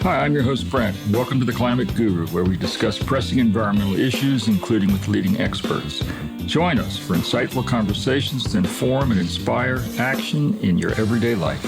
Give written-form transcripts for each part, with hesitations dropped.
Hi, I'm your host, Brent. Welcome to The Climate Guru, where we discuss pressing environmental issues, including with leading experts. Join us for insightful conversations to inform and inspire action in your everyday life.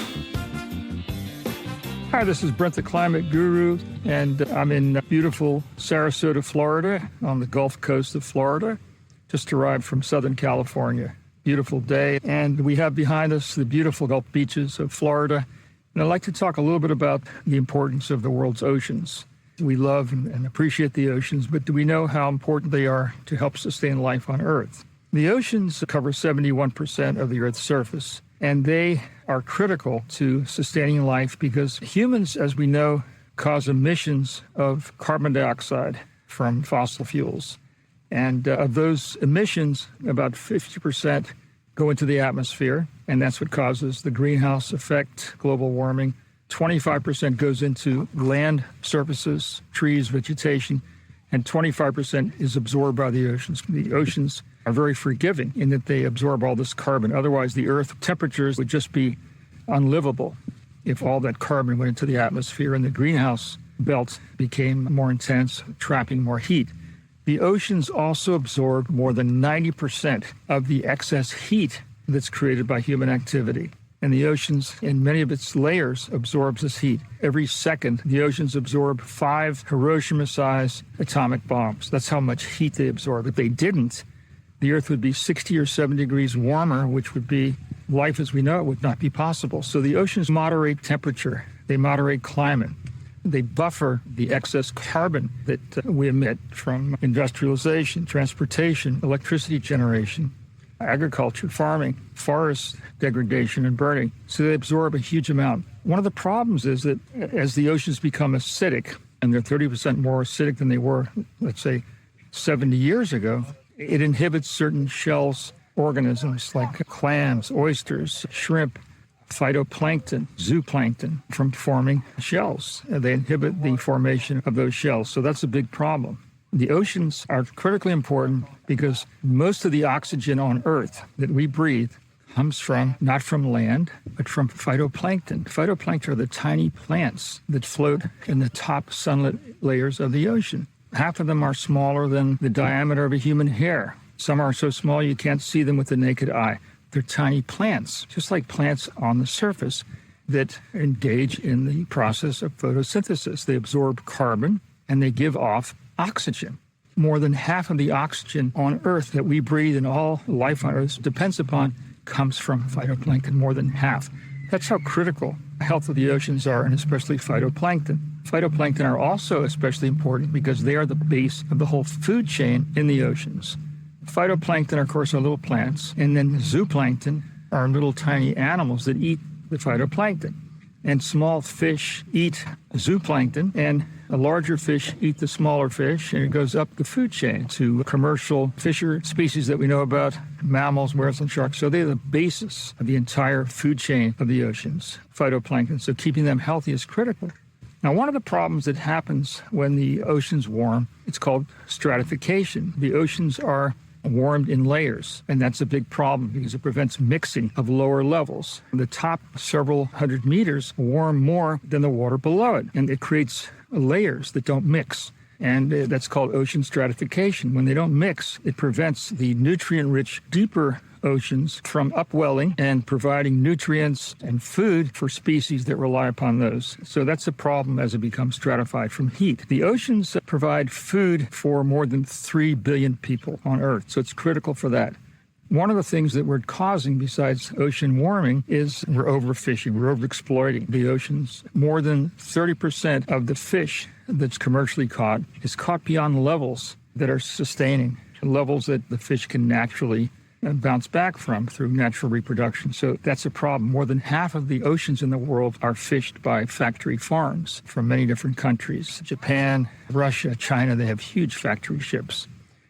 Hi, this is Brent, the Climate Guru, and I'm in beautiful Sarasota, Florida, on the Gulf Coast of Florida. Just arrived from Southern California. Beautiful day, and we have behind us the beautiful Gulf beaches of Florida. And I'd like to talk a little bit about the importance of the world's oceans. We love and appreciate the oceans, but do we know how important they are to help sustain life on Earth? The oceans cover 71% of the Earth's surface, and they are critical to sustaining life because humans, as we know, cause emissions of carbon dioxide from fossil fuels. And of those emissions, about 50% go into the atmosphere, and that's what causes the greenhouse effect, global warming. 25% goes into land surfaces, trees, vegetation, and 25% is absorbed by the oceans. The oceans are very forgiving in that they absorb all this carbon. Otherwise, the Earth temperatures would just be unlivable if all that carbon went into the atmosphere and the greenhouse belt became more intense, trapping more heat. The oceans also absorb more than 90% of the excess heat that's created by human activity. And the oceans, in many of its layers, absorbs this heat. Every second, the oceans absorb 5 Hiroshima-sized atomic bombs. That's how much heat they absorb. If they didn't, the Earth would be 60 or 70 degrees warmer, which would be life as we know it would not be possible. So the oceans moderate temperature. They moderate climate. They buffer the excess carbon that we emit from industrialization, transportation, electricity generation, agriculture, farming, forest degradation and burning. So they absorb a huge amount. One of the problems is that as the oceans become acidic, and they're 30% more acidic than they were, let's say, 70 years ago, it inhibits certain shells, organisms like clams, oysters, shrimp, phytoplankton, zooplankton from forming shells. They inhibit the formation of those shells. So that's a big problem. The oceans are critically important because most of the oxygen on Earth that we breathe comes from, not from land, but from phytoplankton. Phytoplankton are the tiny plants that float in the top sunlit layers of the ocean. Half of them are smaller than the diameter of a human hair. Some are so small you can't see them with the naked eye. They're tiny plants, just like plants on the surface that engage in the process of photosynthesis. They absorb carbon and they give off oxygen. More than half of the oxygen on Earth that we breathe and all life on Earth depends upon comes from phytoplankton, more than half. That's how critical the health of the oceans are, and especially phytoplankton. Phytoplankton are also especially important because they are the base of the whole food chain in the oceans. Phytoplankton, of course, are little plants, and then zooplankton are little tiny animals that eat the phytoplankton. And small fish eat zooplankton, and a larger fish eat the smaller fish, and it goes up the food chain to commercial fisher species that we know about, mammals, whales, and sharks. So they're the basis of the entire food chain of the oceans, phytoplankton. So keeping them healthy is critical. Now, one of the problems that happens when the oceans warm, it's called stratification. The oceans are warmed in layers, and that's a big problem because it prevents mixing of lower levels. The top several hundred meters warm more than the water below it, and it creates layers that don't mix, and that's called ocean stratification. When they don't mix, it prevents the nutrient-rich, deeper oceans from upwelling and providing nutrients and food for species that rely upon those. So that's a problem as it becomes stratified from heat. The oceans provide food for more than 3 billion people on Earth, so it's critical for that. One of the things that we're causing besides ocean warming is we're overfishing, we're overexploiting the oceans. More than 30% of the fish that's commercially caught is caught beyond levels that are sustaining, levels that the fish can naturally bounce back from through natural reproduction. So that's a problem. More than half of the oceans in the world are fished by factory farms from many different countries. Japan, Russia, China, they have huge factory ships.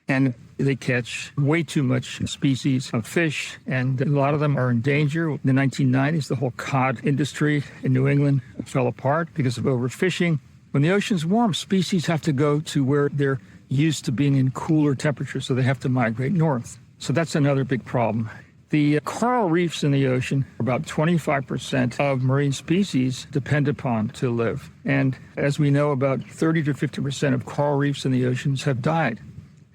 And they catch way too much species of fish, and a lot of them are in danger. In the 1990s, the whole cod industry in New England fell apart because of overfishing. When the ocean's warm, species have to go to where they're used to being in cooler temperatures, so they have to migrate north. So that's another big problem. The coral reefs in the ocean, about 25% of marine species depend upon to live. And as we know, about 30 to 50% of coral reefs in the oceans have died.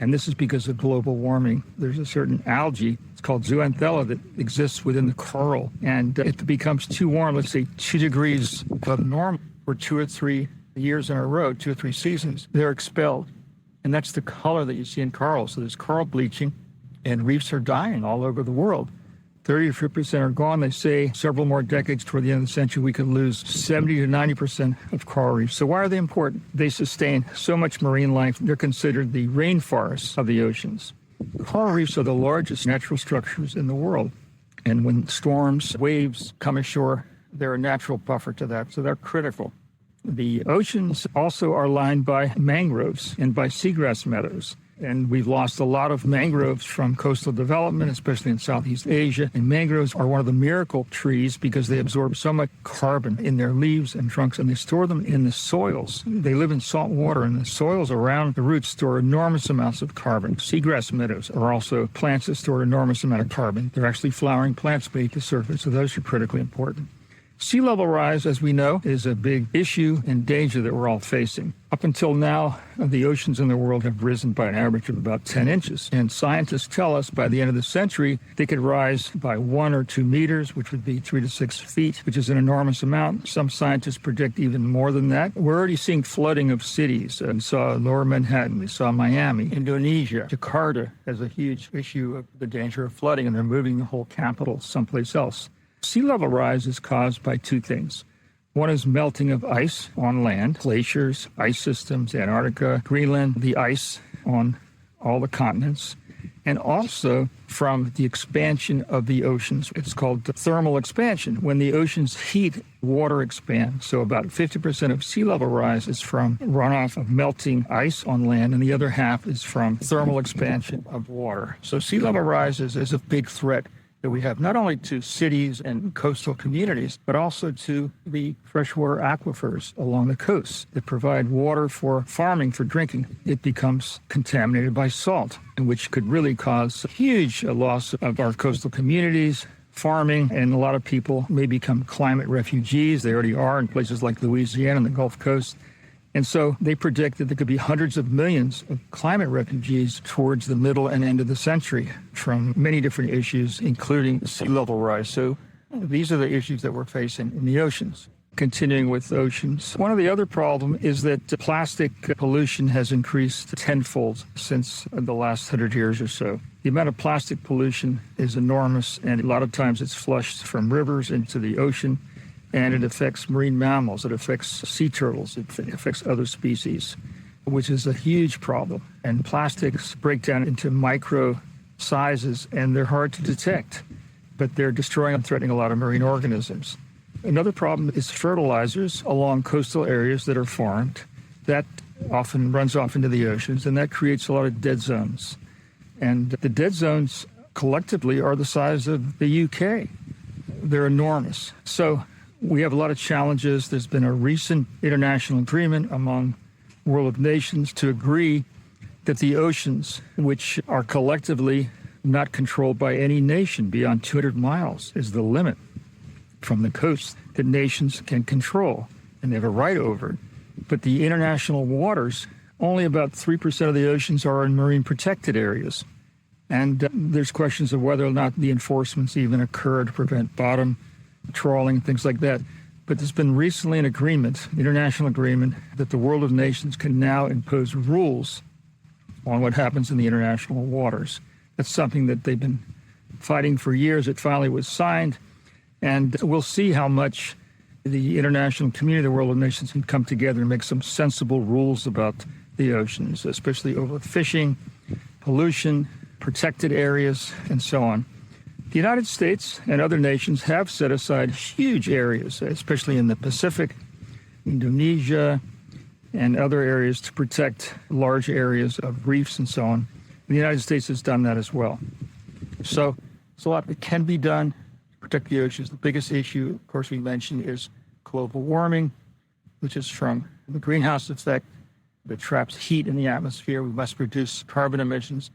And this is because of global warming. There's a certain algae, it's called zooxanthellae, that exists within the coral. And if it becomes too warm, let's say 2 degrees above normal for 2 or 3 years in a row, 2 or 3 seasons, they're expelled. And that's the color that you see in coral. So there's coral bleaching, and reefs are dying all over the world. 30 to 50% are gone. They say several more decades toward the end of the century, we could lose 70 to 90% of coral reefs. So why are they important? They sustain so much marine life. They're considered the rainforests of the oceans. Coral reefs are the largest natural structures in the world. And when storms, waves come ashore, they're a natural buffer to that. So they're critical. The oceans also are lined by mangroves and by seagrass meadows. And we've lost a lot of mangroves from coastal development, especially in Southeast Asia. And mangroves are one of the miracle trees because they absorb so much carbon in their leaves and trunks, and they store them in the soils. They live in salt water, and the soils around the roots store enormous amounts of carbon. Seagrass meadows are also plants that store an enormous amount of carbon. They're actually flowering plants beneath the surface, so those are critically important. Sea level rise, as we know, is a big issue and danger that we're all facing. Up until now, the oceans in the world have risen by an average of about 10 inches. And scientists tell us by the end of the century, they could rise by 1 or 2 meters, which would be 3 to 6 feet, which is an enormous amount. Some scientists predict even more than that. We're already seeing flooding of cities. We saw Lower Manhattan, we saw Miami, Indonesia, Jakarta has a huge issue of the danger of flooding, and they're moving the whole capital someplace else. Sea level rise is caused by 2 things. One is melting of ice on land, glaciers, ice systems, Antarctica, Greenland, the ice on all the continents, and also from the expansion of the oceans. It's called the thermal expansion. When the oceans heat, water expands. So about 50% of sea level rise is from runoff of melting ice on land, and the other half is from thermal expansion of water. So sea level rise is a big threat that we have, not only to cities and coastal communities, but also to the freshwater aquifers along the coast that provide water for farming, for drinking. It becomes contaminated by salt, which could really cause a huge loss of our coastal communities, farming, and a lot of people may become climate refugees. They already are in places like Louisiana and the Gulf Coast. And so they predict that there could be hundreds of millions of climate refugees towards the middle and end of the century from many different issues, including sea level rise. So these are the issues that we're facing in the oceans. Continuing with oceans, one of the other problems is that plastic pollution has increased tenfold since the last 100 years or so. The amount of plastic pollution is enormous, and a lot of times it's flushed from rivers into the ocean. And it affects marine mammals, it affects sea turtles, it affects other species, which is a huge problem. And plastics break down into micro sizes, and they're hard to detect, but they're destroying and threatening a lot of marine organisms. Another problem is fertilizers along coastal areas that are farmed. That often runs off into the oceans, and that creates a lot of dead zones. And the dead zones collectively are the size of the UK. They're enormous. So we have a lot of challenges. There's been a recent international agreement among world of nations to agree that the oceans, which are collectively not controlled by any nation beyond 200 miles, is the limit from the coast that nations can control, and they have a right over it. But the international waters, only about 3% of the oceans are in marine protected areas. And there's questions of whether or not the enforcements even occur to prevent bottom trawling, things like that. But there's been recently an agreement, international agreement, that the world of nations can now impose rules on what happens in the international waters. That's something that they've been fighting for years. It finally was signed, and we'll see how much the international community, the world of nations, can come together and make some sensible rules about the oceans, especially overfishing, pollution, protected areas, and so on. The United States and other nations have set aside huge areas, especially in the Pacific, Indonesia, and other areas to protect large areas of reefs and so on. The United States has done that as well. So there's a lot that can be done to protect the oceans. The biggest issue, of course, we mentioned is global warming, which is from the greenhouse effect that traps heat in the atmosphere. We must reduce carbon emissions.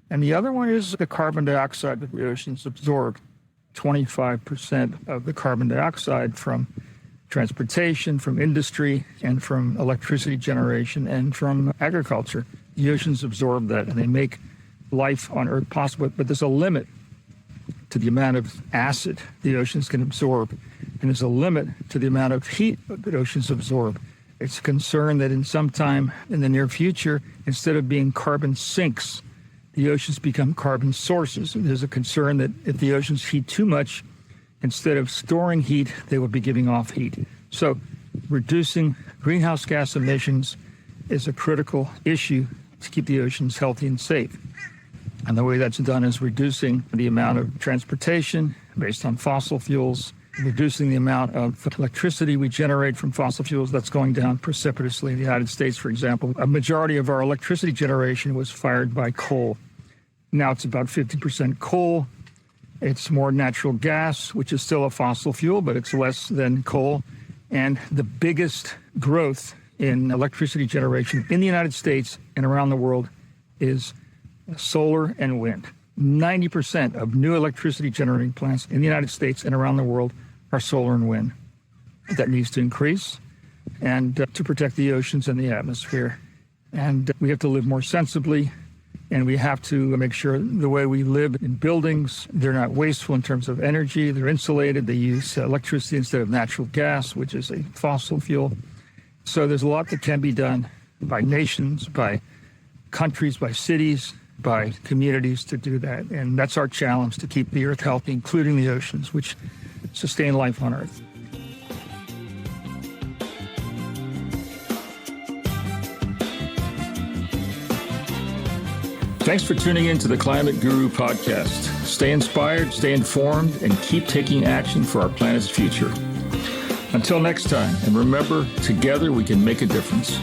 And the other one is the carbon dioxide that the oceans absorb. 25% of the carbon dioxide from transportation, from industry, and from electricity generation, and from agriculture. The oceans absorb that, and they make life on Earth possible. But there's a limit to the amount of acid the oceans can absorb, and there's a limit to the amount of heat that oceans absorb. It's a concern that in some time in the near future, instead of being carbon sinks, the oceans become carbon sources. And there's a concern that if the oceans heat too much, instead of storing heat, they will be giving off heat. So reducing greenhouse gas emissions is a critical issue to keep the oceans healthy and safe. And the way that's done is reducing the amount of transportation based on fossil fuels, reducing the amount of electricity we generate from fossil fuels. That's going down precipitously. In the United States, for example, a majority of our electricity generation was fired by coal. Now it's about 50% coal. It's more natural gas, which is still a fossil fuel, but it's less than coal. And the biggest growth in electricity generation in the United States and around the world is solar and wind. 90% of new electricity generating plants in the United States and around the world are solar and wind. That needs to increase and to protect the oceans and the atmosphere. And we have to live more sensibly, and we have to make sure the way we live in buildings, they're not wasteful in terms of energy, they're insulated, they use electricity instead of natural gas, which is a fossil fuel. So there's a lot that can be done by nations, by countries, by cities, by communities to do that. And that's our challenge, to keep the Earth healthy, including the oceans, which sustain life on Earth. Thanks for tuning in to the Climate Guru podcast. Stay inspired, stay informed, and keep taking action for our planet's future. Until next time, and remember, together we can make a difference.